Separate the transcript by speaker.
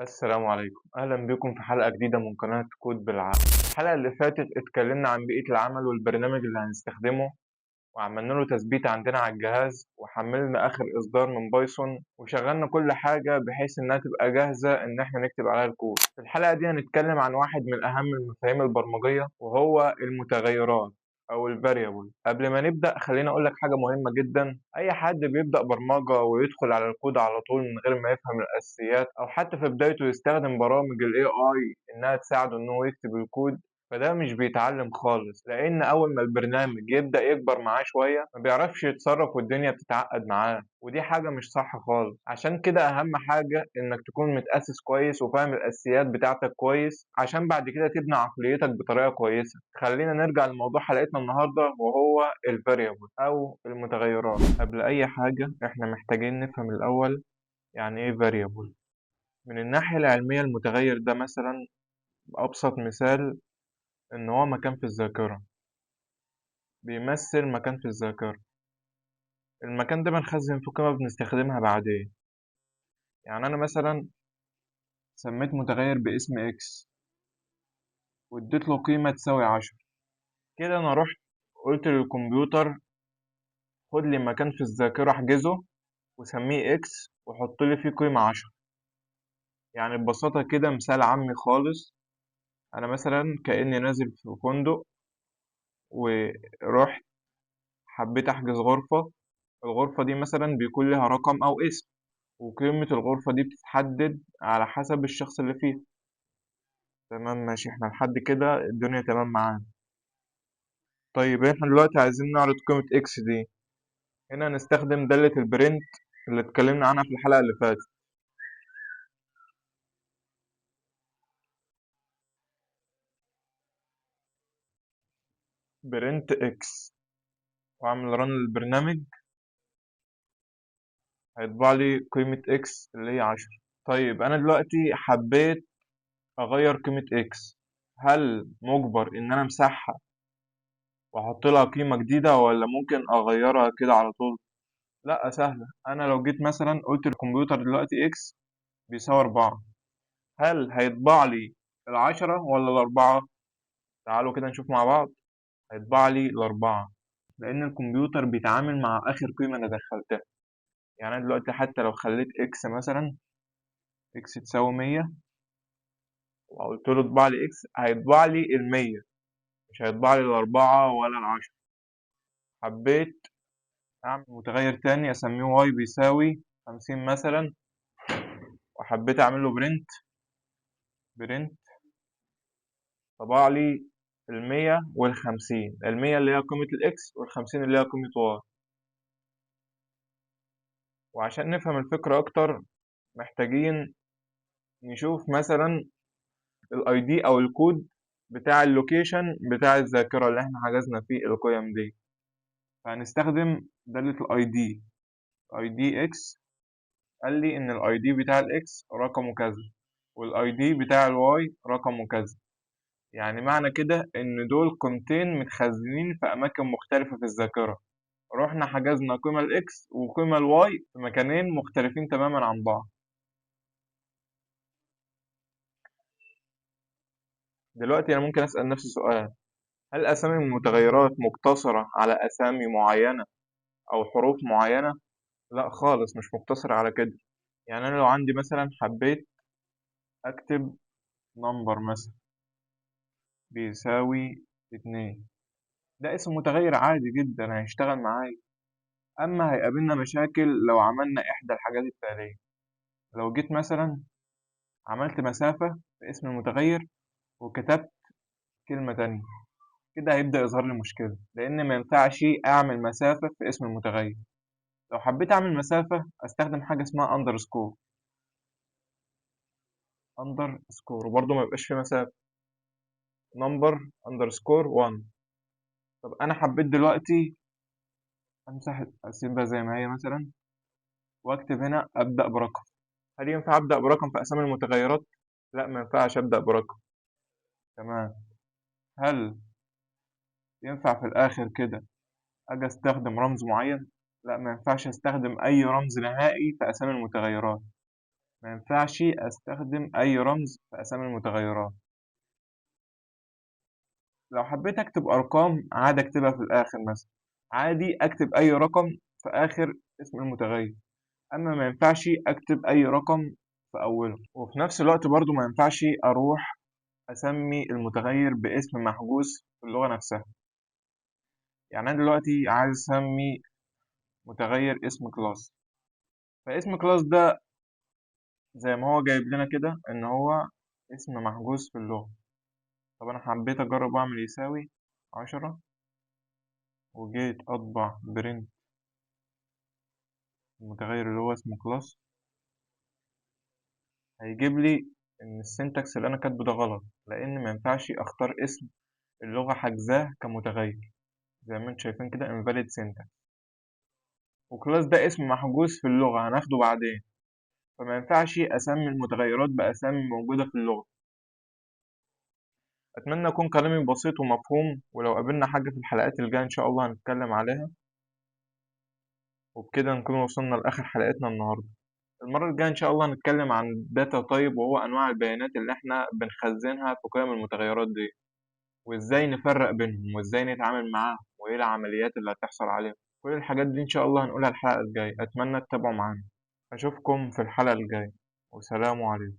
Speaker 1: السلام عليكم، أهلا بكم في حلقة جديدة من قناة كود بالعقل. الحلقة اللي فاتت اتكلمنا عن بيئة العمل والبرنامج اللي هنستخدمه، وعملنا له تثبيت عندنا على الجهاز، وحملنا آخر إصدار من بايثون، وشغلنا كل حاجة بحيث إنها تبقى جاهزة إن إحنا نكتب عليها الكود. في الحلقة دي هنتكلم عن واحد من أهم المفاهيم البرمجية، وهو المتغيرات أو الفاريبل. قبل ما نبدأ خليني أقول لك حاجة مهمة جدا. أي حد بيبدأ برمجة ويدخل على الكود على طول من غير ما يفهم الأساسيات، أو حتى في بدايته يستخدم برامج ال AI إنها تساعده إنه يكتب الكود، فده مش بيتعلم خالص، لأن أول ما البرنامج يبدأ يكبر معاه شوية ما بيعرفش يتصرف والدنيا بتتعقد معاه، ودي حاجة مش صح خالص. عشان كده أهم حاجة إنك تكون متأسس كويس وفاهم الأساسيات بتاعتك كويس، عشان بعد كده تبني عقليتك بطريقة كويسة. خلينا نرجع لموضوع حلقتنا النهاردة، وهو الفاريبل أو المتغيرات. قبل أي حاجة إحنا محتاجين نفهم الأول يعني إيه variable. من الناحية العلمية المتغير ده مثلا، بأبسط مثال، إن هو مكان في الذاكرة، بيمثل مكان في الذاكرة. المكان ده بنخزن فيه قيمة بنستخدمها بعدين. يعني أنا مثلا سميت متغير باسم x واديت له قيمة تساوي 10. كده أنا رحت قلت للكمبيوتر خد لي مكان في الذاكرة احجزه وسميه x وحط لي فيه قيمة 10. يعني ببساطة كده مثال عامي خالص، أنا مثلا كأني نازل في فندق ورحت حبيت أحجز غرفة. الغرفة دي مثلا بيكون لها رقم أو اسم، وقيمة الغرفة دي بتتحدد على حسب الشخص اللي فيها. تمام، ماشي، احنا لحد كده الدنيا تمام معانا. طيب احنا دلوقتي عايزين نعرض قيمة اكس دي. هنا هنستخدم دالة البرنت اللي اتكلمنا عنها في الحلقة اللي فاتت. برنت اكس، واعمل رن للبرنامج، هيطبع لي قيمة اكس اللي هي 10. طيب انا دلوقتي حبيت اغير قيمة اكس، هل مجبر ان انا امسحها واحط لها قيمة جديدة، ولا ممكن اغيرها كده على طول؟ لا، سهلة. انا لو جيت مثلا قلت للكمبيوتر دلوقتي اكس بيساوي 4، هل هيطبع لي ال10 ولا ال4؟ تعالوا كده نشوف مع بعض. هيطبع لي ال4، لأن الكمبيوتر بيتعامل مع آخر قيمة أنا دخلتها. يعني أنا دلوقتي حتى لو خليت إكس مثلا، إكس تساوي 100، وقلت له اطبع لي إكس، هيطبع لي ال100، مش هيطبع لي ال4 ولا ال10. حبيت أعمل متغير تاني أسميه واي بيساوي 50 مثلا، وحبيت أعمل له برنت، طبع لي ال100 وال50. ال100 اللي هي قيمة الإكس، وال50 اللي هي قيمة واي. وعشان نفهم الفكرة أكتر محتاجين نشوف مثلا الاي دي او الكود بتاع اللوكيشن بتاع الذاكرة اللي احنا حجزنا فيه القيم دي. فهنستخدم دالة الاي دي. اي دي اكس قال لي ان الاي دي بتاع الاكس رقمه كذا، والاي دي بتاع الواي رقمه كذا. يعني معنى كده ان دول قيمتين متخزنين في اماكن مختلفة في الذاكرة. رحنا حجزنا قيمة الاكس وقيمة الواي في مكانين مختلفين تماما عن بعض. دلوقتي انا ممكن اسأل نفسي سؤال: هل أسامي المتغيرات مقتصرة على أسامي معينة أو حروف معينة؟ لا خالص، مش مقتصرة على كده. يعني أنا لو عندي مثلا حبيت أكتب نمبر مثلا بيساوي 2، ده اسم متغير عادي جدا هيشتغل معايا. أما هيقابلنا مشاكل لو عملنا إحدى الحاجات التالية. لو جيت مثلا عملت مسافة في اسم المتغير وكتبت كلمة تانية، كده هيبدأ يظهر لي مشكلة، لأن ما ينفعش أعمل مسافة في اسم المتغير. لو حبيت أعمل مسافة أستخدم حاجة اسمها underscore، وبرضه ما يبقاش في مسافة. number underscore 1. طب أنا حبيت دلوقتي أمسح، أسيبها زي ما هي مثلا، وأكتب هنا أبدأ برقم. هل ينفع أبدأ برقم في أسامي المتغيرات؟ لا، ما ينفعش أبدأ برقم. تمام. هل ينفع في الآخر كده أجي أستخدم رمز معين؟ لا، ما ينفعش أستخدم أي رمز نهائي في أسامي المتغيرات. ما ينفعش أستخدم أي رمز في أسامي المتغيرات. لو حبيت أكتب أرقام عادي أكتبها في الآخر مثلا، عادي أكتب أي رقم في آخر اسم المتغير، أما ما ينفعش أكتب أي رقم في أوله. وفي نفس الوقت برضو ما ينفعش أروح أسمي المتغير باسم محجوز في اللغة نفسها. يعني أنا دلوقتي عايز أسمي متغير اسم كلاس، فاسم كلاس ده زي ما هو جايب لنا كده إن هو اسم محجوز في اللغة. طب أنا حبيت أجرب أعمل يساوي 10 وجيت أطبع برنت المتغير اللي هو اسمه كلاس، هيجيب لي إن السنتكس اللي أنا كاتبه ده غلط، لأن ما ينفعش أختار اسم اللغة حجزاه كمتغير زي ما انتم شايفين كده invalid syntax. وكلاس ده اسم محجوز في اللغة هناخده بعدين، فما ينفعش أسمي المتغيرات بأسامي موجودة في اللغة. أتمنى يكون كلامي بسيط ومفهوم، ولو قابلنا حاجة في الحلقات الجاية إن شاء الله هنتكلم عليها. وبكده نكون وصلنا لآخر حلقتنا النهاردة. المرة الجاية إن شاء الله هنتكلم عن داتا تايب، وهو أنواع البيانات اللي إحنا بنخزنها في قيم المتغيرات دي، وإزاي نفرق بينهم وإزاي نتعامل معاهم وإيه العمليات اللي هتحصل عليهم. كل الحاجات دي إن شاء الله هنقولها الحلقة الجاية، أتمنى تتابعوا معانا. أشوفكم في الحلقة الجاية، وسلام عليكم.